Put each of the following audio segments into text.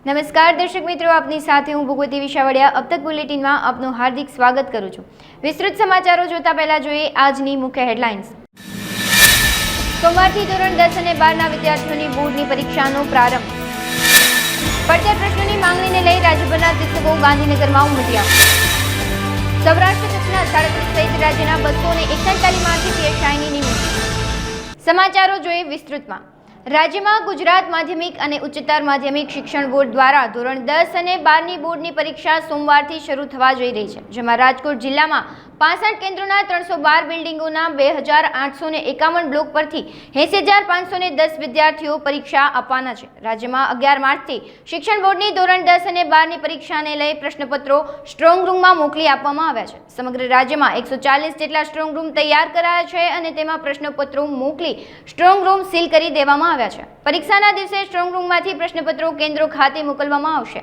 નમસ્કાર દર્શક મિત્રો, આપની સાથે હું ભગવતી વિશાવડિયા अब तक બુલેટિનમાં આપનું હાર્દિક સ્વાગત કરું છું। વિસ્તૃત સમાચારો જોતા પહેલા જોઈએ આજની મુખ્ય હેડલાઇન્સ। સોમવારથી ધોરણ 10 અને 12 ના વિદ્યાર્થીઓની બોર્ડની પરીક્ષાનો પ્રારંભ। પડતર પ્રશ્નોની માંગણીને લઈ રાજ્યભરના શિક્ષકો ગાંધીનગરમાં ઉમટ્યા। સૌરાષ્ટ્ર કચ્છના 37 સહિત રાજ્યના 261 તાલીમાર્થી પીએસઆઈની નિમણૂક। સમાચારો જોઈએ વિસ્તૃતમાં। રાજ્યમાં ગુજરાત માધ્યમિક અને ઉચ્ચતર માધ્યમિક શિક્ષણ બોર્ડ દ્વારા ધોરણ 10 અને 12ની બોર્ડની પરીક્ષા સોમવારથી શરૂ થવા જઈ રહી છે, જેમાં રાજકોટ જિલ્લામાં 65 કેન્દ્રોના 312 બિલ્ડિંગોના 2851 બ્લોક પરથી 80510 વિદ્યાર્થીઓ પરીક્ષા આપવાના છે। રાજ્યમાં 11 માર્ચથી શિક્ષણ બોર્ડની ધોરણ 10 અને 12ની પરીક્ષાને લઈ પ્રશ્નપત્રો સ્ટ્રોંગ રૂમમાં મોકલી આપવામાં આવ્યા છે। સમગ્ર રાજ્યમાં 140 જેટલા સ્ટ્રોંગ રૂમ તૈયાર કરાયા છે અને તેમાં પ્રશ્નપત્રો મોકલી સ્ટ્રોંગ રૂમ સીલ કરી દેવામાં આવ્યા છે। પરીક્ષાના દિવસે સ્ટ્રોંગ રૂમમાંથી પ્રશ્નપત્રો કેન્દ્રો ખાતે મોકલવામાં આવશે।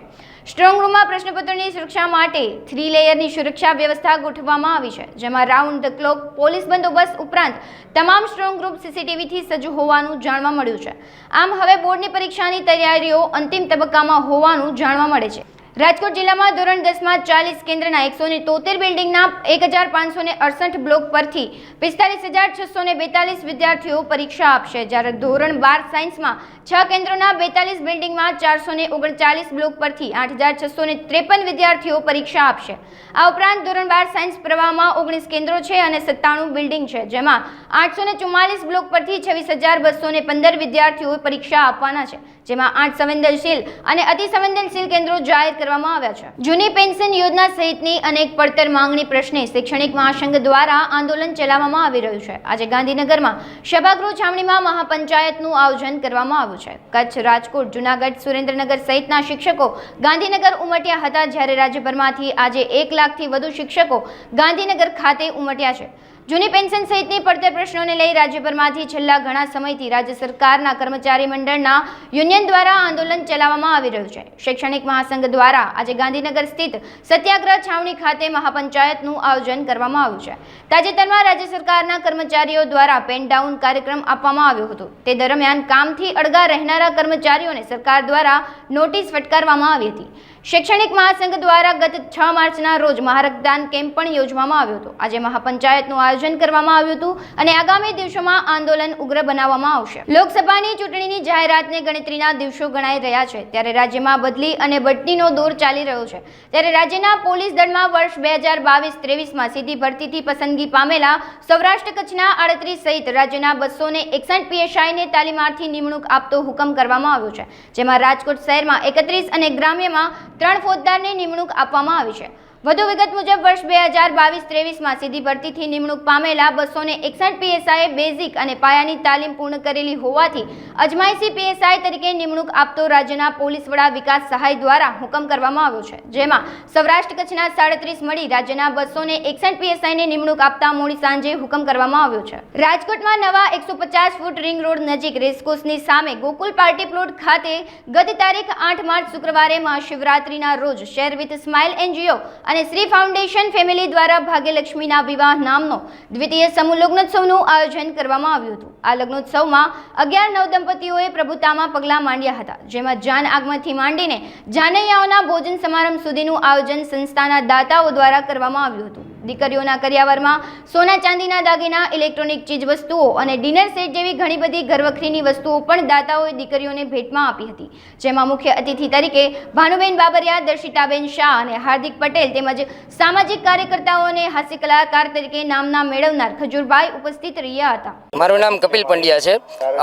સ્ટ્રોંગ રૂમમાં પ્રશ્નપત્રોની સુરક્ષા માટે 3 લેયરની સુરક્ષા વ્યવસ્થા ગોઠવવામાં આવી છે, જેમાં રાઉન્ડ ધ ક્લોક પોલીસ બંદોબસ્ત ઉપરાંત તમામ સ્ટ્રોંગ રૂમ સીસીટીવીથી સજ્જ હોવાનું જાણવા મળ્યું છે। આમ હવે બોર્ડની પરીક્ષાની તૈયારીઓ અંતિમ તબક્કામાં હોવાનું જાણવા મળે છે। રાજકોટ જિલ્લામાં ધોરણ 10માં 40 કેન્દ્રના 173 બિલ્ડિંગના 1568 બ્લોક પરથી 45642 વિદ્યાર્થીઓ પરીક્ષા આપશે, જ્યારે ધોરણ 12 સાયન્સમાં 6 કેન્દ્રોના 42 બિલ્ડિંગમાં 439 બ્લોક પરથી 8653 વિદ્યાર્થીઓ પરીક્ષા આપશે। આ ઉપરાંત ધોરણ 12 સાયન્સ પ્રવાહમાં 19 કેન્દ્રો છે અને 97 બિલ્ડિંગ છે, જેમાં 844 બ્લોક પરથી 26215 વિદ્યાર્થીઓ પરીક્ષા આપવાના છે, જેમાં 8 સંવેદનશીલ અને અતિ સંવેદનશીલ કેન્દ્રો જાહેર કરવામાં આવ્યા છે। જૂની પેન્શન યોજના સહિતની અનેક પડતર માંગણી પ્રશ્ને શૈક્ષણિક મહાસંઘ દ્વારા આંદોલન ચલાવવામાં આવી રહ્યું છે। આજે ગાંધીનગરમાં સભાગૃહ છાવણીમાં મહાપંચાયતનું આયોજન કરવામાં આવ્યું છે। કચ્છ, રાજકોટ, જૂનાગઢ, સુરેન્દ્રનગર સહિતના શિક્ષકો ગાંધીનગર ઉમટ્યા હતા, જ્યારે રાજ્યભરમાંથી આજે 1 લાખથી વધુ શિક્ષકો ગાંધીનગર ખાતે ઉમટ્યા છે। જૂની પેન્શન સહિતની પડતર પ્રશ્નોને લઈ રાજ્યભરમાંથી છેલ્લા ઘણા સમયથી રાજ્ય સરકારના કર્મચારી મંડળના યુનિયન દ્વારા આંદોલન ચલાવવામાં આવી રહ્યું છે। શૈક્ષણિક મહાસંઘ દ્વારા આજે ગાંધીનગર સ્થિત સત્યાગ્રહ છાવણી ખાતે મહાપંચાયતનું આયોજન કરવામાં આવ્યું છે। તાજેતરમાં રાજ્ય સરકારના કર્મચારીઓ દ્વારા પેન ડાઉન કાર્યક્રમ આપવામાં આવ્યો હતો। તે દરમિયાન કામથી અળગા રહેનારા કર્મચારીઓને સરકાર દ્વારા નોટિસ ફટકારવામાં આવી હતી। શૈક્ષણિક મહાસંઘ દ્વારા ગત 6 માર્ચના રોજ મહારક્તદાન કેમ્પ પણ યોજવામાં આવ્યો હતો। આજે મહાપંચાયતનું આયોજન કરવામાં આવ્યું હતું અને આગામી દિવસોમાં આંદોલન ઉગ્ર બનાવવામાં આવશે। લોકસભાની ચૂંટણીની જાહેરાતને ગણતરીના દિવસો ગણાઈ રહ્યા છે, ત્યારે રાજ્યમાં બદલી અને બઢતીનો દોર ચાલી રહ્યો છે। ત્યારે રાજ્યના પોલીસ દળમાં વર્ષ 2022-23માં સીધી ભરતીથી પસંદગી પામેલા સૌરાષ્ટ્ર કચ્છના 38 સહિત રાજ્યના 261 પીએસઆઈને તાલીમાર્થી નિમણૂક આપતો હુકમ કરવામાં આવ્યો છે, જેમાં રાજકોટ શહેરમાં 31 અને ગ્રામ્યમાં 3 ફોજદારની નિમણૂક આપવામાં આવી છે। વધુ વિગત મુજબ વર્ષ 2022-23માં સીધી ભરતીથી નિમણૂક પામેલા 261 પીએસઆઈએ બેઝિક અને પાયાની તાલીમ પૂર્ણ કરેલી હોવાથી અજમાયશી પીએસઆઈ તરીકે નિમણૂક આપતો રાજ્યના પોલીસ વડા વિકાસ સહાય દ્વારા હુકમ કરવામાં આવ્યો છે, જેમાં સૌરાષ્ટ્ર કચ્છના 37 મળી રાજ્યના 261 પીએસઆઈને નિમણૂક આપતા મોડી સાંજે હુકમ કરવામાં આવ્યો છે। રાજકોટમાં નવા 150 ફૂટ રિંગ રોડ નજીક રેસકોર્સની સામે ગોકુલ પાર્ટી પ્લોટ ખાતે ગત તારીખ 8 માર્ચ શુક્રવારે મહાશિવરાત્રીના રોજ શેર વિથ સ્માઇલ એનજીઓ અને શ્રી ફાઉન્ડેશન ફેમિલી દ્વારા ભાગ્યલક્ષ્મીના વિવાહ નામનો દ્વિતીય સમૂહ લગ્નોત્સવનું આયોજન કરવામાં આવ્યું હતું। આ લગ્નોત્સવમાં 11 નવદંપતીઓએ પ્રભુતામાં પગલાં માંડ્યા હતા, જેમાં જાન આગમનથી માંડીને જાનૈયાઓના ભોજન સમારંભ સુધીનું આયોજન સંસ્થાના દાતાઓ દ્વારા કરવામાં આવ્યું હતું। દીકરીઓના કરિયાવરમાં સોના ચાંદીના દાગીના, ઇલેક્ટ્રોનિક ચીજ વસ્તુઓ અને ડિનર સેટ જેવી ઘણી બધી ઘરવખરીની વસ્તુઓ પણ દાતાઓએ દીકરીઓને ભેટમાં આપી હતી, જેમાં મુખ્ય અતિથિ તરીકે ભાનુબેન બાબરિયા, દર્શિતાબેન શાહ અને હાર્દિક પટેલ તેમજ સામાજિક કાર્યકર્તાઓ અને હાસ્ય કલાકાર તરીકે નામના મેળવનાર ખજૂરભાઈ ઉપસ્થિત રહ્યા હતા। મારું નામ કપિલ પંડ્યા છે।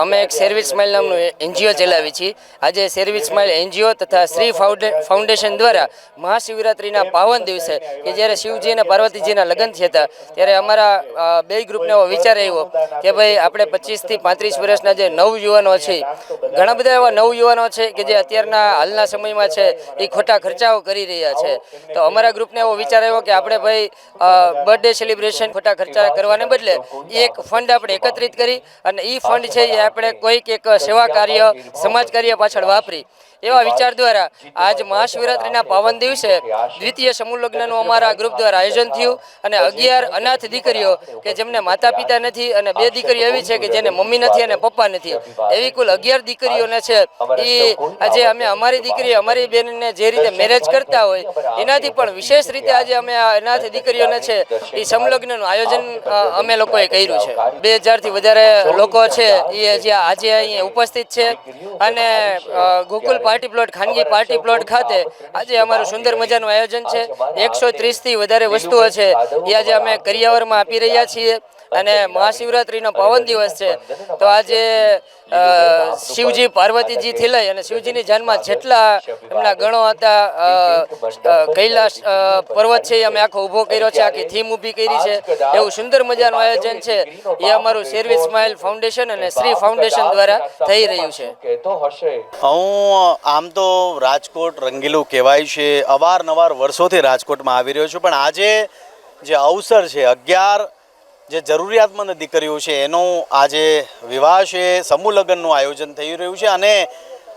અમે એક શેરવિથ સ્માઇલ નામનું એનજીઓ ચલાવી છીએ। આજે શેરવિથ સ્માઇલ એનજીઓ તથા શ્રી ફાઉન્ડેશન દ્વારા મહાશિવરાત્રિના પાવન દિવસે કે જ્યારે શિવજી અને પાર્વતીજીના લગ્ન થયા હતા, ત્યારે અમારા બે ગ્રુપને એવો વિચાર આવ્યો કે ભાઈ આપણે 25 થી 35 વર્ષના જે નવયુવાનો છે, ઘણા બધા એવા નવયુવાનો છે કે જે અત્યારના હાલના સમયમાં છે એ ખોટા ખર્ચાઓ કરી રહ્યા છે। તો અમારા ગ્રુપને એવો વિચાર આવ્યો કે આપણે ભાઈ બર્થડે સેલિબ્રેશન ખોટા ખર્ચા કરવાને બદલે એક ફંડ આપણે એકત્રિત કરી અને એ ફંડ છે એ આપણે કોઈક એક સેવા કાર્ય, સમાજ કાર્ય પાછળ વાપરી એવા વિચાર દ્વારા આજ મહાશિવરાત્રિના પાવન દિવસે દ્વિતીય સમૂહ લગ્નનું અમારા ગ્રુપ દ્વારા આયોજન થયું। અને 11 અનાથ દીકરીઓ કે જેમને માતા પિતા નથી અને 2 દીકરીઓ એવી છે કે જેને મમ્મી નથી અને પપ્પા નથી, એવી કુલ 11 દીકરીઓને છે એ આજે અમે અમારી દીકરી અમારી બેનને જે રીતે મેરેજ કરતા હોય એનાથી પણ વિશેષ રીતે આજે અમે આ અનાથ દીકરીઓને છે એ સમલગ્નનું આયોજન અમે લોકોએ કર્યું છે. 2000 થી વધારે લોકો છે એ જે આજે અહીં ઉપસ્થિત છે અને ગોકુલ પાર્ટી પ્લોટ ખાનગી પાર્ટી પ્લોટ ખાતે આજે અમારું સુંદર મજાનું આયોજન છે. 130 થી વધારે વસ્તુઓ છે એ આજે અમે કરિયાવરમાં આપી રહ્યા છીએ અને મહાશિવરાત્રિનો પાવન દિવસ છે તો આજે શિવજી પાર્વતીજીથી લઈ અને શિવજીની જાનમાં જેટલા એમના ગણો હતા કૈલાશ પર્વત છે એ અમે આખો ઊભો કર્યો છે, આખી થીમ ઊભી કરી છે. એવું સુંદર મજાનું આયોજન છે એ અમારું શેરવી સ્માઇલ ફાઉન્ડેશન અને શ્રી ફાઉન્ડેશન દ્વારા થઈ રહ્યું છે. હું આમ તો રાજકોટ રંગીલું કહેવાય છે, અવારનવાર વર્ષોથી રાજકોટમાં આવી રહ્યો છું, પણ આજે જે અવસર છે 11 જે જરૂરિયાતમંદ દીકરીઓ છે એનો આજે વિવાહ છે, સમૂહ લગ્નનું આયોજન થઈ રહ્યું છે અને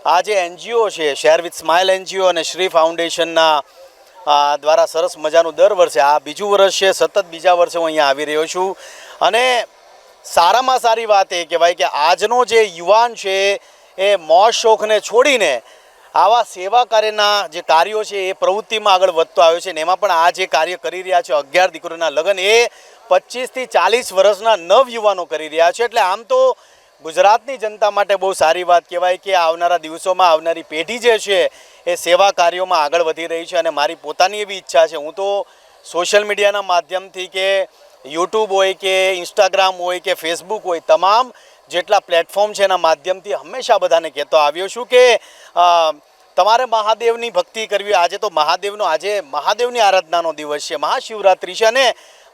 આ જે એનજીઓ છે શેર વિથ સ્માઇલ એનજીઓ અને શ્રી ફાઉન્ડેશનના દ્વારા સરસ મજાનું દર વર્ષે આ બીજું વર્ષ છે, સતત બીજા વર્ષે હું અહીંયા આવી રહ્યો છું અને સારામાં સારી વાત એ કહેવાય કે આજનો જે યુવાન છે એ મોજ શોખને છોડીને આવા સેવા કાર્યના જે કાર્યો છે એ પ્રવૃત્તિમાં આગળ વધતો આવ્યો છે અને એમાં પણ આ જે કાર્ય કરી રહ્યા છે 11 દીકરીઓના લગ્ન એ 25 થી 40 વર્ષના નવ યુવાનો કરી રહ્યા છે. એટલે આમ તો ગુજરાતની જનતા માટે બહુ સારી વાત કહેવાય કે આવનારા દિવસોમાં આવનારી પેઢી જે છે એ સેવા કાર્યોમાં આગળ વધી રહી છે અને મારી પોતાની એવી ઈચ્છા છે, હું તો સોશિયલ મીડિયાના માધ્યમથી કે યુટ્યુબ હોય કે ઇન્સ્ટાગ્રામ હોય કે ફેસબુક હોય તમામ જેટલા પ્લેટફોર્મ છે એના માધ્યમથી હંમેશા બધાને કહેતો આવ્યો છું કે તમારે મહાદેવની ભક્તિ કરવી. આજે તો મહાદેવની આરાધનાનો દિવસ છે, મહાશિવરાત્રિ છે અને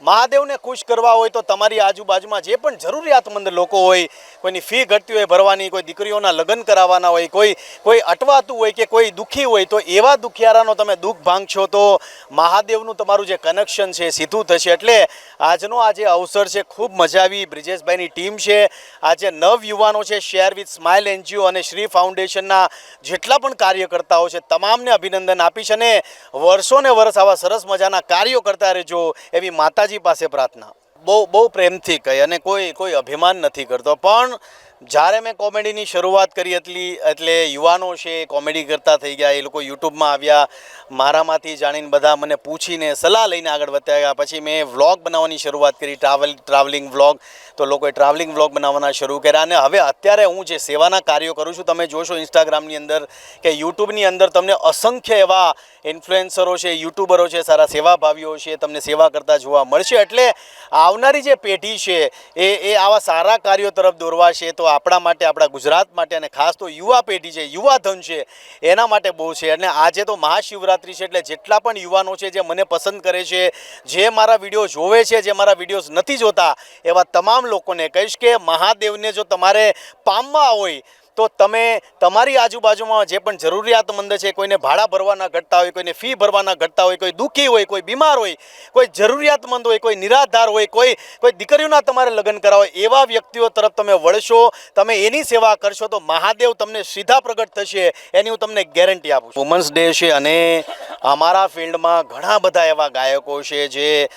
મહાદેવને ખુશ કરવા હોય તો તમારી આજુબાજુમાં જે પણ જરૂરિયાતમંદ લોકો હોય, કોઈની ફી ઘટતી હોય ભરવાની, કોઈ દીકરીઓના લગ્ન કરાવવાના હોય, કોઈ અટવાતું હોય કે કોઈ દુઃખી હોય, તો એવા દુખિયારાનો તમે દુઃખ ભાંગશો તો મહાદેવનું તમારું જે કનેક્શન છે સીધું થશે. એટલે આજનો આ જે અવસર છે ખૂબ મજા આવી. બ્રિજેશભાઈની ટીમ છે, આજે નવ યુવાનો છે શેર વિથ સ્માઇલ એનજીઓ અને શ્રી ફાઉન્ડેશનના જેટલા પણ કાર્યકર્તાઓ છે તમામને અભિનંદન આપીશ અને વર્ષોને વર્ષ આવા સરસ મજાના કાર્યો કરતા રહેજો એવી માતાજી પાસે પ્રાર્થના. બહુ પ્રેમથી કહી અને કોઈ અભિમાન નથી કરતો, પણ જ્યારે મેં કોમેડીની શરૂઆત કરી એટલે યુવાનો છે કોમેડી કરતા થઈ ગયા, એ લોકો યુટ્યુબમાં આવ્યા, મારામાંથી જાણીને બધા મને પૂછીને સલાહ લઈને આગળ વધ્યા ગયા. પછી મેં વ્લોગ બનાવવાની શરૂઆત કરી, ટ્રાવેલિંગ વ્લોગ, તો લોકોએ ટ્રાવેલિંગ વ્લોગ બનાવવાના શરૂ કર્યા અને હવે અત્યારે હું જે સેવાના કાર્યો કરું છું, તમે જોશો ઇન્સ્ટાગ્રામની અંદર કે યુટ્યુબની અંદર તમને અસંખ્ય એવા ઇન્ફ્લુએન્સરો છે, યુટ્યુબરો છે, સારા સેવાભાવીઓ છે તમને સેવા કરતા જોવા મળશે. એટલે આવનારી જે પેઢી છે એ આવા સારા કાર્યો તરફ દોરવાશે તો આપણા માટે, આપણા ગુજરાત માટે અને ખાસ તો યુવા પેઢી છે, યુવા ધન છે એના માટે બહુ છે. અને આજે તો મહાશિવરાત્રિ છે એટલે જેટલા પણ યુવાનો છે જે મને પસંદ કરે છે, જે મારા વિડીયો જોવે છે, જે મારા વિડીયોઝ નથી જોતા, એવા તમામ લોકોને કહીશ કે મહાદેવને જો તમારે પામવા હોય તો તમે તમારી આજુબાજુમાં જે પણ જરૂરિયાતમંદ છે, કોઈને ભાડા ભરવાના ઘટતા હોય, કોઈને ફી ભરવાના ઘટતા હોય, કોઈ દુઃખી હોય, કોઈ બીમાર હોય, કોઈ જરૂરિયાતમંદ હોય, કોઈ નિરાધાર હોય, કોઈ દીકરીઓના તમારે લગ્ન કરાવો, એવા વ્યક્તિઓ તરફ તમે વળશો, તમે એની સેવા કરશો તો મહાદેવ તમને સીધા પ્રગટ થશે, એની હું તમને ગેરંટી આપું છું. વુમન્સ ડે છે અને અમારા ફિલ્ડમાં ઘણા બધા એવા ગાયકો છે જે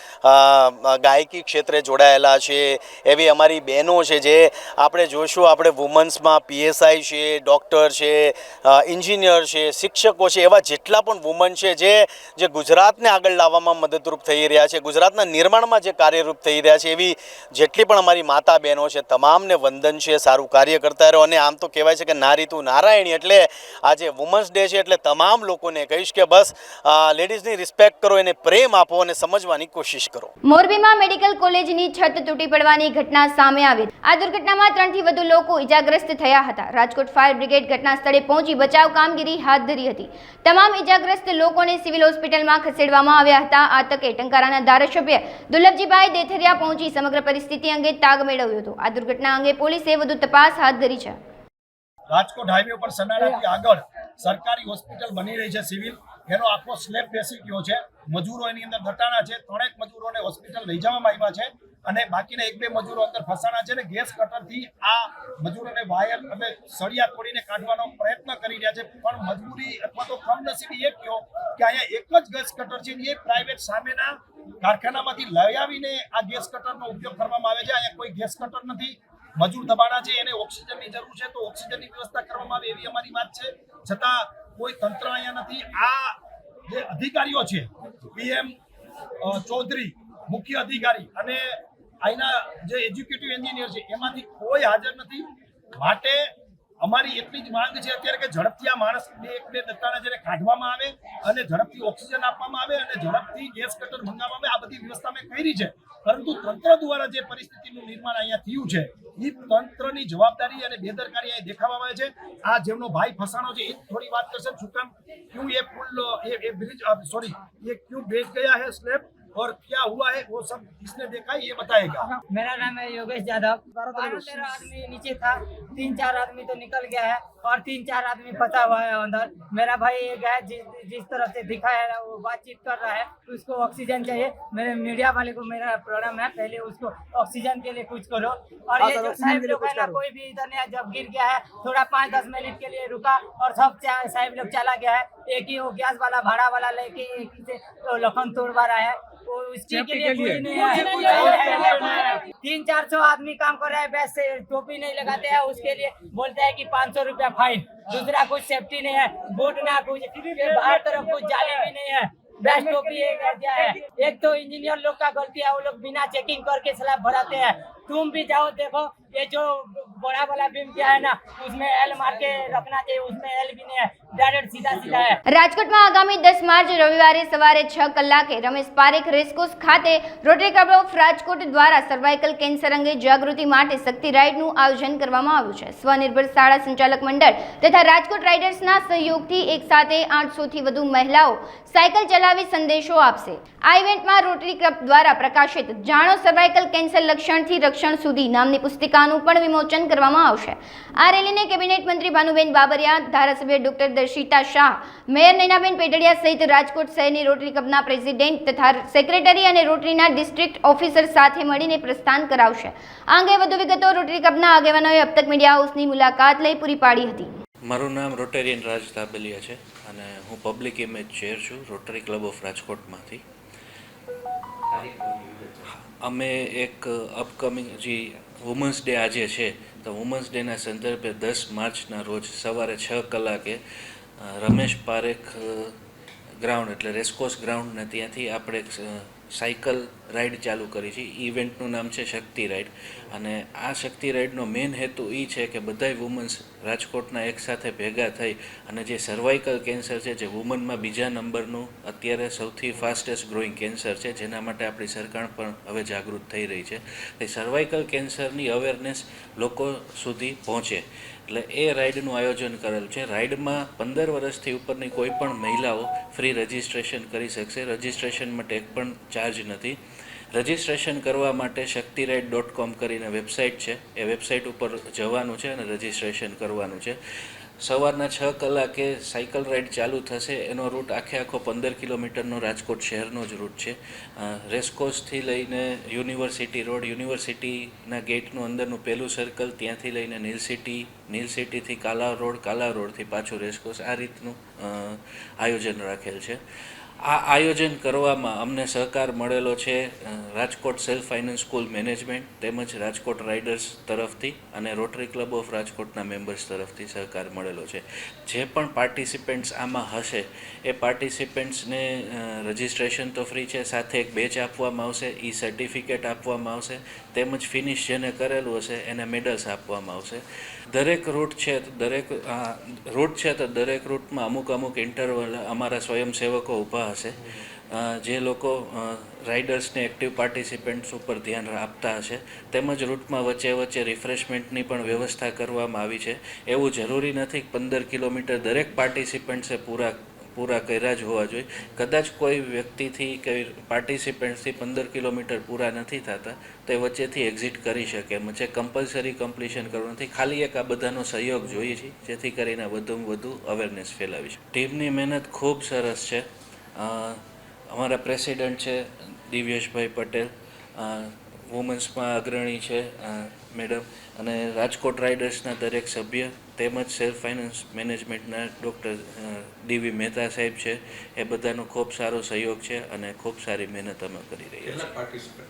ગાયકી ક્ષેત્રે જોડાયેલા છે, એવી અમારી બહેનો છે જે આપણે જોશું, આપણે વુમન્સમાં PSI છે, ડૉક્ટર છે, એન્જિનિયર છે, શિક્ષકો છે, એવા જેટલા પણ વુમન છે જે ગુજરાતને આગળ લાવવામાં મદદરૂપ થઈ રહ્યા છે, ગુજરાતના નિર્માણમાં જે કાર્યરૂપ થઈ રહ્યા છે, એવી જેટલી પણ અમારી માતા બહેનો છે તમામને વંદન છે. સારું કાર્ય કરતા રહો અને આમ તો કહેવાય છે કે નારી તું નારાયણી, એટલે આજે વુમન્સ ડે છે એટલે તમામ લોકોને કહીશ કે બસ લેડીઝની રિસ્પેક્ટ કરો, એને પ્રેમ આપો અને સમજવાની કોશિશ કરો. મોરબીમાં મેડિકલ કોલેજની છત તૂટી પડવાની ઘટના સામે આવી. આ દુર્ઘટનામાં 3 થી વધુ લોકો ઇજાગ્રસ્ત થયા હતા. રાજકોટ ફાયર બ્રિગેડ ઘટના સ્થળે પહોંચી બચાવ કામગીરી હાથ ધરી હતી. તમામ ઇજાગ્રસ્ત લોકોને સિવિલ હોસ્પિટલમાં ખસેડવામાં આવ્યા હતા. આ તકે ટંકારાના ધારાસભ્ય દુર્લભજીભાઈ દેથરિયા પહોંચી સમગ્ર પરિસ્થિતિ અંગે તાગ મેળવ્યો હતો. આ દુર્ઘટના અંગે પોલીસે વધુ તપાસ હાથ ધરી છે. રાજકોટ હાઈવે પર સનાડાથી આગળ સરકારી હોસ્પિટલ બની રહી છે સિવિલ, એનો આખો સ્લેબ બેસી ગયો છે. મજૂરો એની અંદર દટાણા છે. 3 મજૂરોને હોસ્પિટલ લઈ જવામાં આવ્યા છે અને બાકીના 1-2 મજૂરો અંદર ફસાણા છે. અને ગેસ કટરથી આ મજૂરોને વાયર અને સળિયા તોડીને કાઢવાનો પ્રયત્ન કરી રહ્યા છે. પણ મજબૂરી અથવા તો કમનસીબી એ કહો કે અહીંયા એક જ ગેસ કટર છે, એ પ્રાઇવેટ સામેના કારખાનામાંથી લઈ આવીને આ ગેસ કટરનો ઉપયોગ કરવામાં આવે છે. અહીંયા કોઈ ગેસ કટર નથી. મજૂર દબાણા છે, એને ઓક્સિજનની જરૂર છે, તો ઓક્સિજનની વ્યવસ્થા કરવામાં આવે એવી અમારી વાત છે. છતાં કોઈ તંત્ર અહીંયા નથી. આ જે અધિકારીઓ છે, PM ચૌધરી મુખ્ય અધિકારી અને અહીંના જે એજ્યુકેટિવ એન્જિનિયર છે, એમાંથી કોઈ હાજર નથી. માટે અમારી એટલી જ માંગ છે અત્યારે કે ઝડપથી આ માણસ બે દત્તાના જેને કાઢવામાં આવે અને ઝડપથી ઓક્સિજન આપવામાં આવે અને ઝડપથી ગેસ કટર મંગાવવામાં આવે. આ બધી વ્યવસ્થા અમે કરી છે, પરંતુ તંત્ર દ્વારા જે પરિસ્થિતિનું નિર્માણ અહીંયા થયું છે એ તંત્રની જવાબદારી અને બેદરકારી અહીં દેખાવામાં આવે છે. આ જેમનો ભાઈ ફસાણો છે એ થોડી વાત કરશે. શું કામ ક્यों ये पुल ये ब्रिज सॉरी ये क्यों बेच गया है स्लैब और क्या हुआ है वो सब किसने देखा है ये बताएगा. मेरा नाम है योगेश यादव. 12-13 आदमी नीचे था, 3-4 आदमी तो निकल गया है और 3-4 आदमी फंसा हुआ है अंदर. मेरा भाई एक है जिस तरह से दिखा है वो बातचीत कर रहा है, उसको ऑक्सीजन चाहिए. मेरे मीडिया वाले को मेरा प्रणाम है, पहले उसको ऑक्सीजन के लिए कुछ करो. और ये जो साहब लोग है ना, कोई भी इधर नहीं, जब गिर गया है थोड़ा 5-10 मिनट के लिए रुका और सब साहब लोग चला गया है. एक ही वो गैस वाला भाड़ा वाला लेके एक ही से तो लखन तोड़वा रहा है. वो उसके के लिए कुछ नहीं है. 300-400 आदमी काम कर रहा है, वैसे टोपी नहीं लगाते हैं, उसके लिए बोलते हैं कि 500 रुपया फाइन. दूसरा कुछ सेफ्टी नहीं है, बोट ना कुछ, बाहर तरफ कुछ जाली भी नहीं है. बेस्ट टोपी एक तो इंजीनियर लोग का गलती है, वो लोग बिना चेकिंग करके स्लैब भराते हैं. तुम भी जाओ देखो, ये जो बड़ा वाला बीम क्या है ना, उसमें एल मार के रखना चाहिए, उसमें एल भी नहीं है, डायरेक्ट सीधा है. રાજકોટમાં આગામી 10 માર્ચ રવિવારે સવારે 6 કલાકે રમેશ પારેખ રેસકોર્સ ખાતે રોટરી ક્લબ ઓફ રાજકોટ દ્વારા સર્વાઇકલ કેન્સર અંગે જાગૃતિ માટે શક્તિ રાઇડનું આયોજન કરવામાં આવ્યું છે. સ્વનિર્ભર શાળા સંચાલક મંડળ તથા રાજકોટ રાઇડર્સના સહયોગથી એક સાથે 800થી વધુ મહિલાઓ સાયકલ ચલાવી સંદેશો આપશે. આ ઇવેન્ટમાં રોટરી ક્લબ દ્વારા પ્રકાશિત જાણો સર્વાઇકલ કેન્સર લક્ષણથી રક્ષણ સુધી નામની પુસ્તિકાનું પણ વિમોચન કરવામાં આવશે. આ રેલીને કેબિનેટ મંત્રી ભાનુબેન બાબરિયા, ધારાસભ્ય ડોક્ટર દર્શિતા શાહ, મેયર નૈનાબેન પેટડિયા સહિત રાજકોટ શહેરની રોટરી ક્લબના પ્રેસિડેન્ટ તથા સેક્રેટરી અને રોટરીના ડિસ્ટ્રિક્ટ ઓફિસર સાથે મળીને પ્રસ્થાન કરાવશે. આ અંગે વધુ વિગતો રોટરી ક્લબના આગેવાનોએ અબ તક મીડિયા હાઉસની મુલાકાત લઈ પૂરી પાડી હતી. મારું નામ રોટેરિયન રાજ તાબલિયા છે અને હું પબ્લિક ઇમેજ ચેર છું રોટરી ક્લબ ઓફ રાજકોટમાંથી. અમે એક અપકમિંગ જે વુમન્સ ડે આજે છે, તો વુમન્સ ડેના સંદર્ભે 10 માર્ચના રોજ સવારે 6 કલાકે રમેશ પારેખ ગ્રાઉન્ડ એટલે રેસકોર્સ ગ્રાઉન્ડને ત્યાંથી આપણે સાયકલ રાઇડ ચાલુ કરી છે. ઇવેન્ટનું નામ છે શક્તિ રાઇડ અને આ શક્તિ રાઇડનો મેઇન હેતુ એ છે કે બધાય વુમન્સ રાજકોટના એકસાથે ભેગા થઈ અને જે સર્વાઇકલ કેન્સર છે, જે વુમનમાં બીજા નંબરનું અત્યારે સૌથી ફાસ્ટેસ્ટ ગ્રોઈંગ કેન્સર છે, જેના માટે આપણી સરકાર પણ હવે જાગૃત થઈ રહી છે, તે સર્વાઇકલ કેન્સરની અવેરનેસ લોકો સુધી પહોંચે એટલે એ રાઇડનું આયોજન કરેલ છે. રાઇડમાં 15 વર્ષથી ઉપરની કોઈ પણ મહિલાઓ ફ્રી રજિસ્ટ્રેશન કરી શકશે. રજિસ્ટ્રેશન માટે એક પણ ચાર્જ નથી. રજિસ્ટ્રેશન કરવા માટે shaktiride.com કરીને વેબસાઇટ છે, એ વેબસાઇટ ઉપર જવાનું છે અને રજિસ્ટ્રેશન કરવાનું છે. સવારના 6 કલાકે સાયકલ રાઇડ ચાલુ થશે. એનો રૂટ આખો 15 કિલોમીટરનો રાજકોટ શહેરનો જ રૂટ છે. રેસકોર્સથી લઈને યુનિવર્સિટી રોડ, યુનિવર્સિટીના ગેટનું અંદરનું પહેલું સર્કલ, ત્યાંથી લઈને નીલ સિટીથી કાલા રોડથી પાછું રેસકોર્સ, આ રીતનું આયોજન રાખેલ છે. આ આયોજન કરવામાં અમને સહકાર મળેલો છે Rajkot self finance school management તેમજ રાજકોટ રાઇડર્સ તરફથી અને રોટરી ક્લબ ઓફ રાજકોટના મેમ્બર્સ તરફથી સહકાર મળેલો છે. જે પણ પાર્ટિસિપન્ટ્સ આમાં હશે એ પાર્ટિસિપન્ટ્સને રજિસ્ટ્રેશન તો ફ્રી છે, સાથે એક બેચ આપવામાં આવશે, સર્ટિફિકેટ આપવામાં આવશે, તેમજ ફિનિશ જેને કરેલું હશે એને મેડલ્સ આપવામાં આવશે. દરેક રૂટ છે તો દરેક રૂટમાં અમુક ઇન્ટરવલ અમારા સ્વયંસેવકો ઊભા હશે, જે લોકો રાઇડર્સને એક્ટિવ પાર્ટિસિપન્ટ્સ ઉપર ધ્યાન આપતા હશે. તેમજ રૂટમાં વચ્ચે રિફ્રેશમેન્ટની પણ વ્યવસ્થા કરવામાં આવી છે. એવું જરૂરી નથી કે 15 કિલોમીટર દરેક પાર્ટિસિપન્ટ્સે પૂરા પૂરા કર્યા જ હોવા જોઈએ. કદાચ કોઈ વ્યક્તિથી કે પાર્ટિસિપન્ટથી 15 કિલોમીટર પૂરા નથી થતા તો એ વચ્ચેથી એક્ઝિટ કરી શકે એમ છે. કમ્પલસરી કમ્પ્લીશન કરવું નથી, ખાલી એક આ બધાનો સહયોગ જોઈએ છે જેથી કરીને વધુમાં વધુ અવેરનેસ ફેલાવી છે. ટીમની મહેનત ખૂબ સરસ છે. અમારા પ્રેસિડેન્ટ છે દિવ્યેશભાઈ પટેલ, વુમન્સમાં અગ્રણી છે મેડમ, અને રાજકોટ રાઇડર્સના દરેક સભ્ય તેમજ સેલ્ફ ફાઇનાન્સ મેનેજમેન્ટના ડૉક્ટર ડીવી મહેતા સાહેબ છે. એ બધાનો ખૂબ સારો સહયોગ છે અને ખૂબ સારી મહેનત અમે કરી રહ્યા છીએ.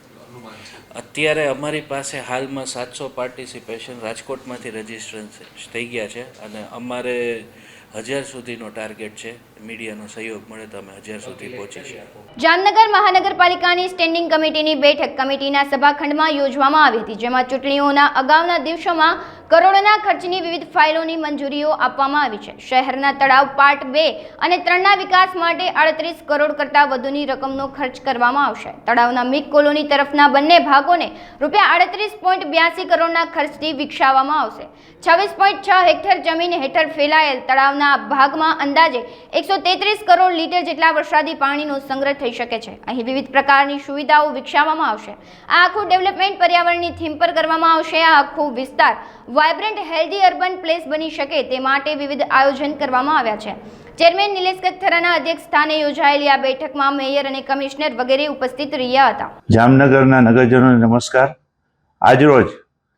અત્યારે અમારી પાસે હાલમાં 700 પાર્ટિસિપેશન રાજકોટમાંથી રજીસ્ટ્રેશન થઈ ગયા છે અને અમારે 1000 સુધીનો ટાર્ગેટ છે. મીડિયાનો સહયોગ મળે તો અમે 1000 સુધી પહોંચી છીએ. જામનગર મહાનગરપાલિકાની સ્ટેન્ડિંગ કમિટીની બેઠક કમિટીના સભાખંડમાં યોજવામાં આવી હતી, જેમાં ચૂંટણીઓના અગાઉના દિવસોમાં કરોડોના ખર્ચની વિવિધ ફાઇલોની મંજૂરીઓ આપવામાં આવી છે. શહેરના તળાવ પાર્ટ 2 અને 3ના વિકાસ માટે 38 કરોડ કરતાં વધુની રકમનો ખર્ચ કરવામાં આવશે. તળાવના મિક કોલોની તરફના બંને ભાગોને ₹38.82 કરોડના ખર્ચથી વિકસાવવામાં આવશે. 26.6 હેક્ટર જમીન હેઠળ ફેલાયેલ તળાવના ભાગમાં અંદાજે 133 કરોડ લીટર જેટલા વરસાદી પાણીનો સંગ્રહ થઈ શકે છે. અહીં વિવિધ પ્રકારની સુવિધાઓ વિકસાવવામાં આવશે. આ આખું ડેવલપમેન્ટ પર્યાવરણની થીમ પર કરવામાં આવશે. આ આખો વિસ્તાર વાઇબ્રન્ટ હેલ્ધી અર્બન પ્લેસ બની શકે તે માટે વિવિધ આયોજન કરવામાં આવ્યા છે. ચેરમેન નિલેશ કથરાના અધ્યક્ષ સ્થાને યોજાયેલી આ બેઠકમાં મેયર અને કમિશનર વગેરે ઉપસ્થિત રહ્યા હતા. જામનગરના નગરજનોને નમસ્કાર. આજરોજ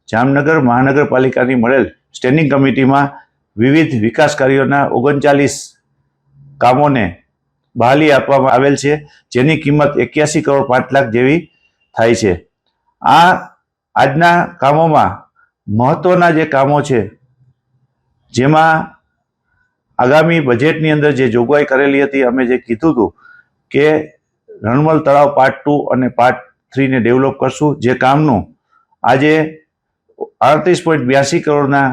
જામનગર મહાનગરપાલિકાની મળેલ સ્ટેન્ડિંગ કમિટીમાં વિવિધ વિકાસ કાર્યોના 39 કામોને બહાલી આપવામાં આવેલ છે, જેની કિંમત 81 કરોડ 5 લાખ જેવી થાય છે. આજના કામોમાં મહત્વના જે કામો છે, જેમાં આગામી બજેટની અંદર જે જોગવાઈ કરેલી હતી, અમે જે કીધું હતું કે રણમલ તળાવ પાર્ટ 2 અને પાર્ટ 3ને ડેવલપ કરશું, જે કામનું આજે 38.82 કરોડના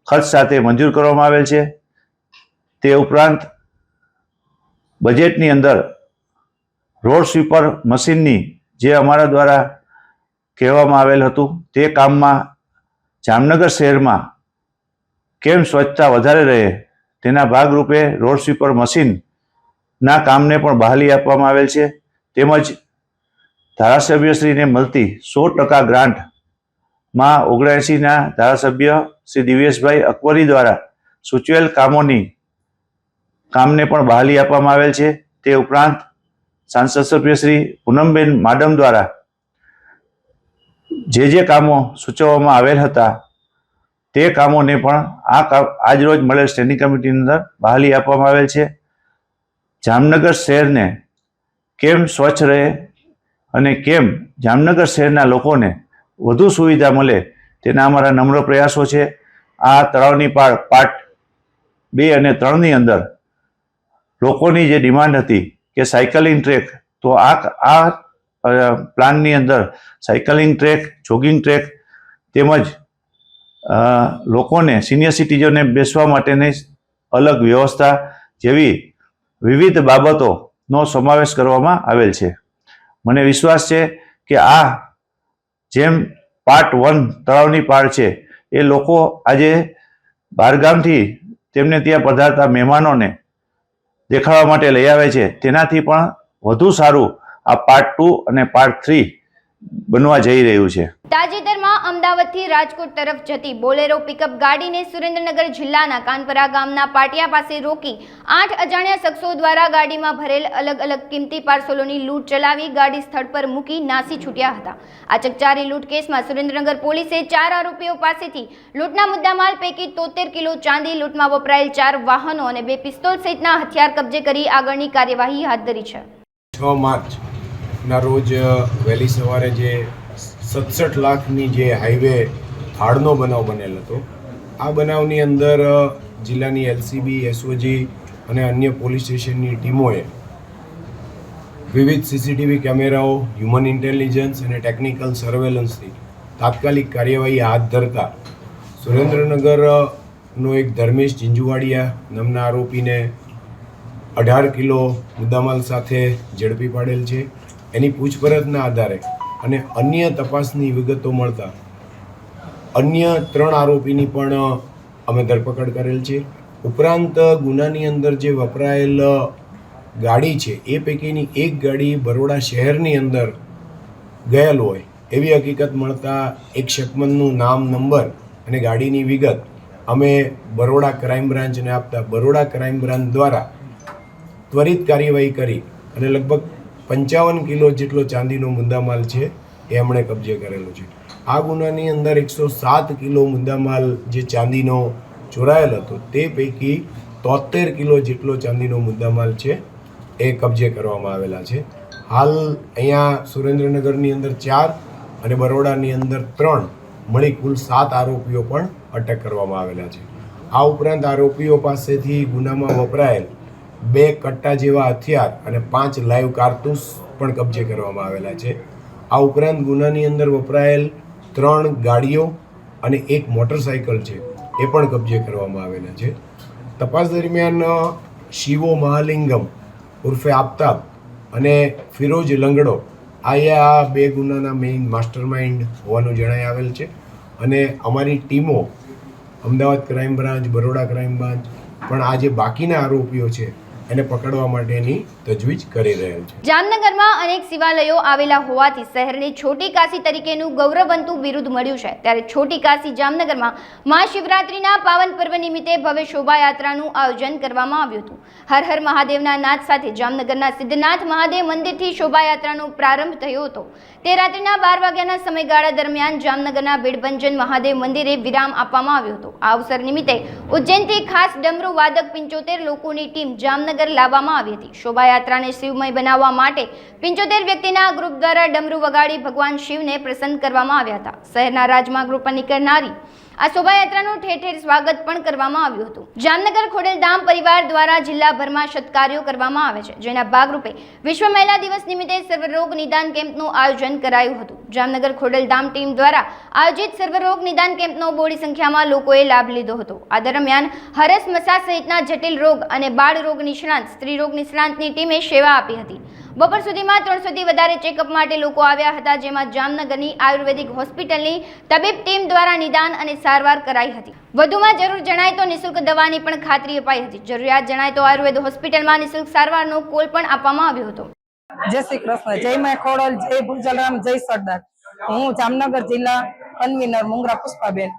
ખર્ચ સાથે મંજૂર કરવામાં આવેલ છે. તે ઉપરાંત બજેટની અંદર રોડ સ્વીપર મશીનની જે અમારા દ્વારા કહેવામાં આવેલ હતું, તે કામમાં જામનગર શહેરમાં કેમ સ્વચ્છતા વધારે રહે તેના ભાગરૂપે રોડ સ્વીપર મશીનના કામને પણ બહાલી આપવામાં આવેલ છે. તેમજ ધારાસભ્યશ્રીને મળતી 100% ગ્રાન્ટમાં 79ના ધારાસભ્ય શ્રી દિવ્યેશભાઈ અકબરી દ્વારા સૂચવેલ કામને પણ બહાલી આપવામાં આવેલ છે. તે ઉપરાંત સાંસદ સભ્ય શ્રી પૂનમબેન માડમ દ્વારા જે કામો સૂચવવામાં આવેલ હતા તે કામોને પણ આજરોજ મળેલ સ્ટેન્ડિંગ કમિટીની અંદર બહાલી આપવામાં આવેલ છે. જામનગર શહેરને કેમ સ્વચ્છ રહે અને કેમ જામનગર શહેરના લોકોને વધુ સુવિધા મળે તેના અમારા નમ્ર પ્રયાસો છે. આ તળાવની પાર્ટ 2 અને 3ની અંદર લોકોની જે ડિમાન્ડ હતી કે સાયકલિંગ ટ્રેક, તો આ પ્લાનની અંદર સાયકલિંગ ટ્રેક, જોગિંગ ટ્રેક તેમજ લોકોને સિનિયર સિટીઝનને બેસવા માટેની અલગ વ્યવસ્થા જેવી વિવિધ બાબતોનો સમાવેશ કરવામાં આવેલ છે. મને વિશ્વાસ છે કે આ જેમ પાર્ટ 1 તળાવની પાર્ટ છે, એ લોકો આજે બહારગામથી તેમને ત્યાં પધારતા મહેમાનોને દેખાડવા માટે લઈ આવે છે, તેનાથી પણ વધુ સારું આ પાર્ટ 2 અને પાર્ટ 3 બનવા જઈ રહ્યું છે. તાજેતરમાં અમદાવાદથી રાજકોટ તરફ જતી બોલેરો પિકઅપ ગાડીને સુરેન્દ્રનગર જિલ્લાના કાનપરા ગામના પાટિયા પાસે રોકી 8 અજાણ્યા શખ્સો દ્વારા ગાડીમાં ભરેલ અલગ અલગ કિંમતી પાર્સલોની લૂંટ ચલાવી ગાડી સ્થળ પર મૂકી નાસી છૂટ્યા હતા. આ ચકચારી લૂંટ કેસમાં સુરેન્દ્રનગર પોલીસે 4 આરોપીઓ પાસેથી લૂંટના મુદ્દામાલ પૈકી 73 કિલો ચાંદી, લૂંટમાં વપરાયેલ 4 વાહનો અને 2 પિસ્તોલ સહિતના હથિયાર કબજે કરી આગળની કાર્યવાહી હાથ ધરી છે. 6 માર્ચના રોજ વહેલી સવારે જે 67 લાખની જે હાઈવે થાળનો બનાવ બનેલ હતો, આ બનાવની અંદર જિલ્લાની એલસીબી, એસઓજી અને અન્ય પોલીસ સ્ટેશનની ટીમોએ વિવિધ સીસીટીવી કેમેરાઓ, હ્યુમન ઇન્ટેલિજન્સ અને ટેકનિકલ સર્વેલન્સથી તાત્કાલિક કાર્યવાહી હાથ ધરતા સુરેન્દ્રનગરનો એક ધર્મેશ ઝીંઝુવાડિયા નામના આરોપીને 18 કિલો મુદ્દામાલ સાથે ઝડપી પાડેલ છે. એની પૂછપરછના આધારે અને અન્ય તપાસની વિગતો મળતા અન્ય 3 આરોપીની પણ અમે ધરપકડ કરેલ છે. ઉપરાંત ગુનાની અંદર જે વપરાયેલ ગાડી છે એ પૈકીની એક ગાડી બરોડા શહેરની અંદર ગયેલ હોય એવી હકીકત મળતા એક શકમનનું નામ, નંબર અને ગાડીની વિગત અમે બરોડા ક્રાઇમ બ્રાન્ચને આપતા બરોડા ક્રાઇમ બ્રાન્ચ દ્વારા ત્વરિત કાર્યવાહી કરી અને લગભગ 55 કિલો જેટલો ચાંદીનો મુદ્દામાલ છે એ એમણે કબજે કરેલો છે. આ ગુનાની અંદર 107 કિલો મુદ્દામાલ જે ચાંદીનો ચોરાયેલ હતો તે પૈકી 73 કિલો જેટલો ચાંદીનો મુદ્દામાલ છે એ કબજે કરવામાં આવેલા છે. હાલ અહીંયા સુરેન્દ્રનગરની અંદર 4 અને બરોડાની અંદર 3 મળી કુલ 7 આરોપીઓ પણ અટક કરવામાં આવેલા છે. આ ઉપરાંત આરોપીઓ પાસેથી ગુનામાં વપરાયેલ 2 કટ્ટા જેવા હથિયાર અને 5 લાઈવ કારતૂસ પણ કબજે કરવામાં આવેલા છે. આ ઉપરાંત ગુનાની અંદર વપરાયેલ 3 ગાડીઓ અને 1 મોટરસાઇકલ છે એ પણ કબજે કરવામાં આવેલા છે. તપાસ દરમિયાન શિવો મહાલિંગમ ઉર્ફે આફતાબ અને ફિરોજ લંગડો આ 2 ગુનાના મેઇન માસ્ટર માઇન્ડ હોવાનું જણાઈ આવેલ છે અને અમારી ટીમો Ahmedabad crime branch, Baroda crime branch પણ આ જે બાકીના આરોપીઓ છે એને પકડવા માટેની તજવીજ કરી રહેલ છે. જામનગરમાં અનેક શિવાલયો આવેલા હોવાથી શહેરને છોટી કાશી તરીકેનું ગૌરવવંતું બિરુદ મળ્યું છે. ત્યારે છોટી કાશી જામનગરમાં મહાશિવરાત્રિના પાવન પર્વ નિમિત્તે ભવ્ય શોભાયાત્રાનું આયોજન કરવામાં આવ્યું હતું. હર હર મહાદેવના નાદ સાથે જામનગરના સિદ્ધનાથ મહાદેવ મંદિરથી શોભાયાત્રાનો પ્રારંભ થયો હતો. તે રાત્રિના 12 વાગ્યાના સમયગાળા દરમિયાન જામનગરના બિડભંજન મહાદેવ મંદિરે વિરામ આપવામાં આવ્યો હતો. આ અવસર નિમિત્તે ઉજ્જૈનથી ખાસ ડમરૂ વાદક 75 લોકોની ટીમ જામનગર લાવવામાં આવી હતી. શોભાયાત્રાને શિવમય બનાવવા માટે 75 વ્યક્તિના ગ્રુપ દ્વારા ડમરૂ વગાડી ભગવાન શિવને પ્રસન્ન કરવામાં આવ્યા હતા. શહેરના રાજમાર્ગ પર નીકળનારી આ શોભાયાત્રાનું ઠેર ઠેર સ્વાગત પણ કરવામાં આવ્યું હતું. જામનગર ખોડલધામ પરિવાર દ્વારા જિલ્લાભરમાં સત્કાર્યો કરવામાં આવે છે, જેના ભાગરૂપે વિશ્વ મહિલા દિવસ નિમિત્તે સર્વરોગ નિદાન કેમ્પનું આયોજન કરાયું હતું. જામનગર ખોડલધામ ટીમ દ્વારા આયોજિત સર્વરોગ નિદાન કેમ્પનો બોડી સંખ્યામાં લોકોએ લાભ લીધો હતો. આ દરમિયાન હરસ મસા સહિતના જટિલ રોગ અને બાળ રોગ નિષ્ણાંત, સ્ત્રી રોગ નિષ્ણાંતની ટીમે સેવા આપી હતી. બપોર સુધીમાં 300 થી વધારે ચેકઅપ માટે લોકો આવ્યા હતા, જેમાં જામનગરની આયુર્વેદિક હોસ્પિટલની તબીબ ટીમ દ્વારા નિદાન અને સારવાર કરાઈ હતી. વધુમાં જરૂર જણાય તો નિઃશુલ્ક દવાની પણ ખાતરી અપાઈ હતી. જરૂરિયાત જણાય તો આયુર્વેદ હોસ્પિટલમાં નિઃશુલ્ક સારવારનો કોલ પણ આપવામાં આવ્યો હતો. જય શ્રી કૃષ્ણ, જય મા ખોડલ, જય ભુજલરામ, જય સરદાર. હું જામનગર જિલ્લા કન્વીનર મુંગરા પુષ્પાબેન.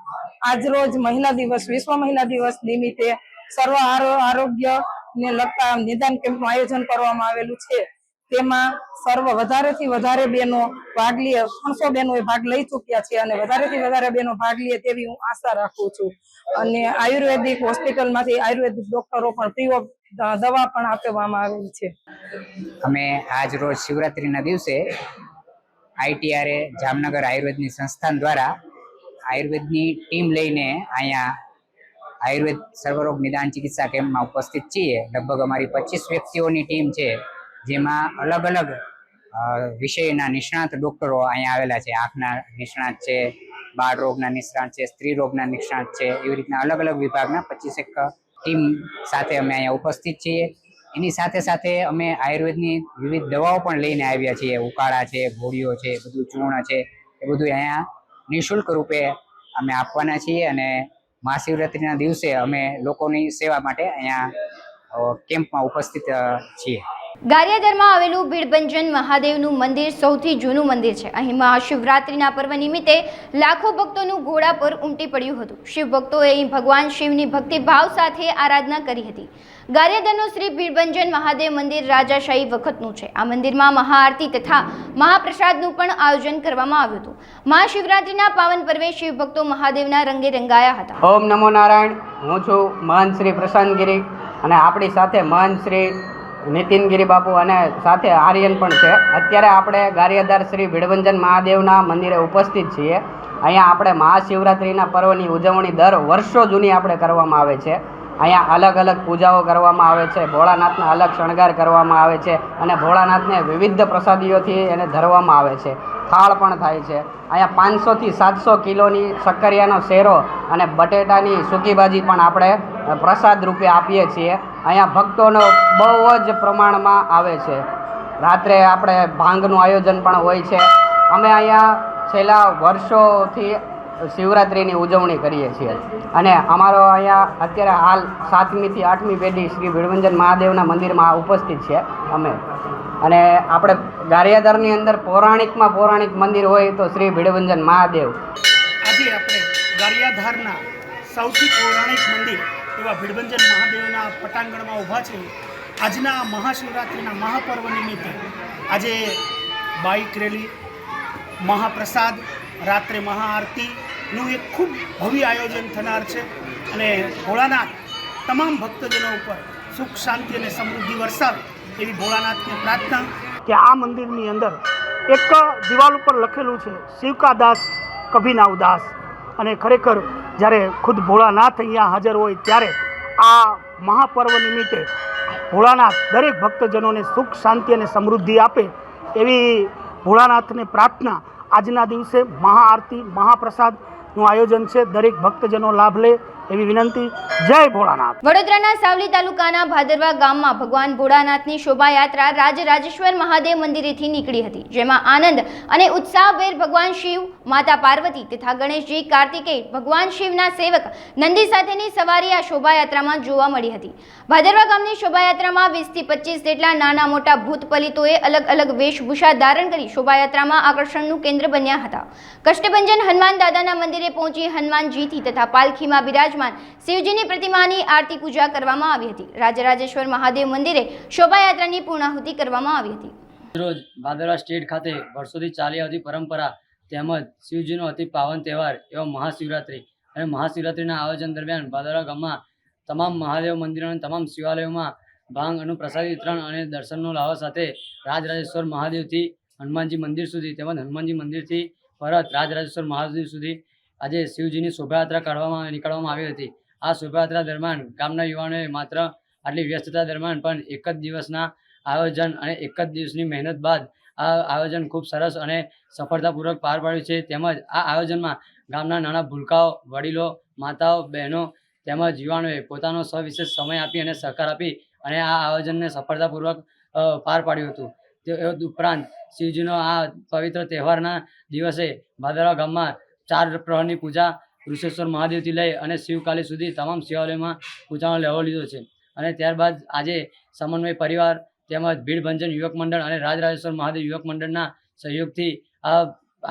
આજરોજ મહિલા દિવસ, વિશ્વ મહિલા દિવસ નિમિત્તે સર્વ આરોગ્ય ને લગતા નિદાન કેમ્પનું આયોજન કરવામાં આવેલું છે. તેમાં વધારેથી વધારે બહેનો ભાગ લે, 300 બહેનોએ ભાગ લઈ ચૂક્યા છે અને વધારેથી વધારે બહેનો ભાગ લે તેવી હું આશા રાખું છું. અને આયુર્વેદિક હોસ્પિટલમાંથી આયુર્વેદિક ડોક્ટરો પણ ફ્રી ઓફ દવા પણ આપવામાં આવેલી છે. અમે આજ રોજ શિવરાત્રિના દિવસે ITRA જામનગર આયુર્વેદની સંસ્થાન દ્વારા આયુર્વેદની ટીમ લઈને અહીંયા આયુર્વેદ સર્વરોગ નિદાન ચિકિત્સા કેમ્પમાં ઉપસ્થિત છીએ. લગભગ અમારી 25 વ્યક્તિઓની ટીમ છે, જેમાં અલગ અલગ વિષયના નિષ્ણાત ડોક્ટરો અહીંયા આવેલા છે. આંખના નિષ્ણાત છે, બાળ રોગના નિષ્ણાત છે, સ્ત્રી રોગના નિષ્ણાત છે, એવી રીતના અલગ અલગ વિભાગના 25 ટીમ સાથે અમે અહીંયા ઉપસ્થિત છીએ. એની સાથે સાથે અમે આયુર્વેદની વિવિધ દવાઓ પણ લઈને આવ્યા છીએ. ઉકાળા છે, ગોળીઓ છે, બધું ચૂર્ણ છે, એ બધું અહીંયા નિઃશુલ્ક રૂપે અમે આપવાના છીએ અને મહાશિવરાત્રિના દિવસે અમે લોકોની સેવા માટે અહીંયા કેમ્પમાં ઉપસ્થિત છીએ. ગારિયાદરમાં આવેલું બિડભંજન મહાદેવનું મંદિર સૌથી જૂનું મંદિર છે. અહીં મહાશિવરાત્રિના પર્વ નિમિત્તે લાખો ભક્તોનું ઘોડા પર ઉમટી પડ્યું હતું. શિવ ભક્તોએ અહીં ભગવાન શિવની ભક્તિભાવ સાથે આરાધના કરી હતી. ગારિયાદરનું શ્રી બિડભંજન મહાદેવ મંદિર રાજાશાહી વખતનું છે. આ મંદિરમાં મહાઆરતી તથા મહાપ્રસાદનું પણ આયોજન કરવામાં આવ્યું હતું. મહાશિવરાત્રિના પાવન પર્વે શિવ ભક્તો મહાદેવના રંગે રંગાયા હતા. ઓમ નમો નારાયણ. હું છું મહંત શ્રી પ્રશાંતગીરી અને આપણી સાથે મહંત શ્રી નીતિનગીરી બાપુ અને સાથે આર્યન પણ છે. અત્યારે આપણે ગારિયાદાર શ્રી બિડભંજન મહાદેવના મંદિરે ઉપસ્થિત છીએ. અહીંયા આપણે મહાશિવરાત્રિના પર્વની ઉજવણી દર વર્ષો જૂની આપણે કરવામાં આવે છે. અહીંયા અલગ અલગ પૂજાઓ કરવામાં આવે છે, ભોળાનાથના અલગ શણગાર કરવામાં આવે છે અને ભોળાનાથને વિવિધ પ્રસાદીઓથી એને ધરવામાં આવે છે. થાળ પણ થાય છે. અહીંયા 500 થી 700 કિલોની શક્કરિયાનો શેરો અને બટેટાની સૂકી ભાજી પણ આપણે પ્રસાદ રૂપે આપીએ છીએ. અહીંયા ભક્તોનો બહુ જ પ્રમાણમાં આવે છે. રાત્રે આપણે ભાંગનું આયોજન પણ હોય છે. અમે અહીંયા છેલ્લા વર્ષોથી શિવરાત્રિની ઉજવણી કરીએ છીએ. અને અમારો અહીંયા અત્યારે હાલ 7મી થી 8મી પેઢી શ્રી ભીડભંજન મહાદેવના મંદિરમાં ઉપસ્થિત છે અમે. અને આપણે ગારિયાધારની અંદર પૌરાણિક મંદિર હોય તો શ્રી ભીડભંજન મહાદેવ. આજે આપણે ગારિયાધારના સૌથી પૌરાણિક મંદિર એવા ભીડભંજન મહાદેવના પટાંગણમાં ઊભા છે. આજના મહાશિવરાત્રિના મહાપર્વ નિમિત્તે આજે બાઇક રેલી, મહાપ્રસાદ, રાત્રે મહાઆરતીનું એક ખૂબ ભવ્ય આયોજન થનાર છે. અને ભોળાનાથ તમામ ભક્તજનો ઉપર સુખ, શાંતિ અને સમૃદ્ધિ વરસાવે એવી ભોળાનાથને પ્રાર્થના. કે આ મંદિરની અંદર એક દિવાલ ઉપર લખેલું છે શિવ કા દાસ કભી ના ઉદાસ. અને ખરેખર જ્યારે ખુદ ભોળાનાથ અહીંયા હાજર હોય ત્યારે આ મહાપર્વ નિમિત્તે ભોળાનાથ દરેક ભક્તજનોને સુખ, શાંતિ અને સમૃદ્ધિ આપે એવી ભોળાનાથને પ્રાર્થના. આજના દિવસે મહાઆરતી, મહાપ્રસાદનું આયોજન છે. દરેક ભક્તજનો લાભ લે એવી વિનંતી. જય ભોળાનાથ. વડોદરાના સાવલી તાલુકાના ભાદરવા ગામમાં ભગવાન ભોળાનાથની શોભાયાત્રા રાજરાજેશ્વર મહાદેવ મંદિરેથી નીકળી હતી, જેમાં આનંદ અને ઉત્સાહભેર ભગવાન શિવ, માતા પાર્વતી તથા ગણેશજી, કાર્તિકેય, ભગવાન શિવના સેવક નંદી સાથેની સવારી આ શોભાયાત્રામાં જોવા મળી હતી. ભાદરવા ગામની શોભાયાત્રામાં 20 થી 25 જેટલા નાના મોટા ભૂત પલિતોએ અલગ અલગ વેશભૂષા ધારણ કરી શોભાયાત્રામાં આકર્ષણનું કેન્દ્ર બન્યા હતા. કષ્ટભંજન હનુમાન દાદાના મંદિરે પહોંચી હનુમાનજીથી તથા પાલખીમાં બિરાજમાન શિવજીની પ્રતિમાની આરતી પૂજા કરવામાં આવી હતી. રાજરાજેશ્વર મહાદેવ મંદિરે શોભાયાત્રાની પૂર્ણાહુતિ કરવામાં આવી હતી. રોજ ભાદરવા સ્ટેટ ખાતે વર્ષોથી ચાલી આવતી પરંપરા તેમજ શિવજીનો અતિ પાવન તહેવાર એવા મહાશિવરાત્રિ અને મહાશિવરાત્રિના આયોજન દરમિયાન ભાદરવા ગામમાં તમામ મહાદેવ મંદિરો અને તમામ શિવાલયોમાં ભાંગ અને પ્રસાદી વિતરણ અને દર્શનનો લાવો સાથે રાજરાજેશ્વર મહાદેવથી હનુમાનજી મંદિર સુધી તેમજ હનુમાનજી મંદિરથી પરત રાજરાજેશ્વર મહાદેવ સુધી આજે શિવજીની શોભાયાત્રા નીકળવામાં આવી હતી. આ શોભાયાત્રા દરમિયાન ગામના યુવાનોએ માત્ર આટલી વ્યસ્તતા દરમિયાન પણ એક જ દિવસના આયોજન અને એક જ દિવસની મહેનત બાદ આ આયોજન ખૂબ સરસ અને સફળતાપૂર્વક પાર પાડ્યું છે. તેમજ આ આયોજનમાં ગામના નાના ભૂલકાઓ, વડીલો, માતાઓ, બહેનો તેમજ યુવાનોએ પોતાનો સવિશેષ સમય આપી અને સહકાર આપી અને આ આયોજનને સફળતાપૂર્વક પાર પાડ્યું હતું. તે ઉપરાંત શિવજીનો આ પવિત્ર તહેવારના દિવસે ભાદરવા ગામમાં 4 પ્રહરની પૂજા ઋષેશ્વર મહાદેવથી લઈ અને શિવકાલી સુધી તમામ શિવાલયોમાં પૂજાનો લહાવો લીધો છે. અને ત્યારબાદ આજે સમન્વય પરિવાર તેમજ ભીડભંજન યુવક મંડળ અને રાજરાજેશ્વર મહાદેવ યુવક મંડળના સહયોગથી આ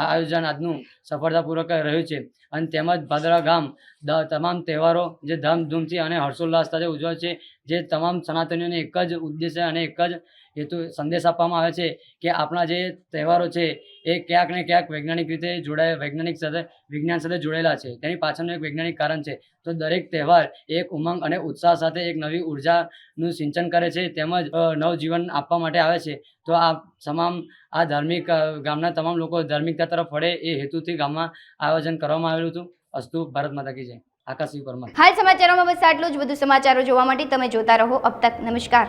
આયોજન આજનું સફળતાપૂર્વક રહ્યું છે. અને તેમજ ભાદરવા ગામ તમામ તહેવારો જે ધામધૂમથી અને હર્ષોલ્લાસ સાથે ઉજવે છે, જે તમામ સનાતનીઓને એક જ ઉદ્દેશ્ય અને એક જ હેતુ સંદેશ આપવામાં આવે છે કે આપણા જે તહેવારો છે એ ક્યાંક ને ક્યાંક વૈજ્ઞાનિક રીતે વિજ્ઞાન સાથે જોડાયેલા છે. તેની પાછળનું એક વૈજ્ઞાનિક કારણ છે. તો દરેક તહેવાર એક ઉમંગ અને ઉત્સાહ સાથે એક નવી ઉર્જાનું સિંચન કરે છે તેમજ નવજીવન આપવા માટે આવે છે. તો આ ધાર્મિક ગામના તમામ લોકો ધાર્મિકતા તરફ વળે એ હેતુથી ગામમાં આયોજન કરવામાં આવેલું હતું. અસ્તુ. ભારત માતા કી જય. આકાશી પરમાર. હાલ સમાચારોમાં બસ આટલું જ. વધુ સમાચારો જોવા માટે તમે જોતા રહો અબ તક. નમસ્કાર.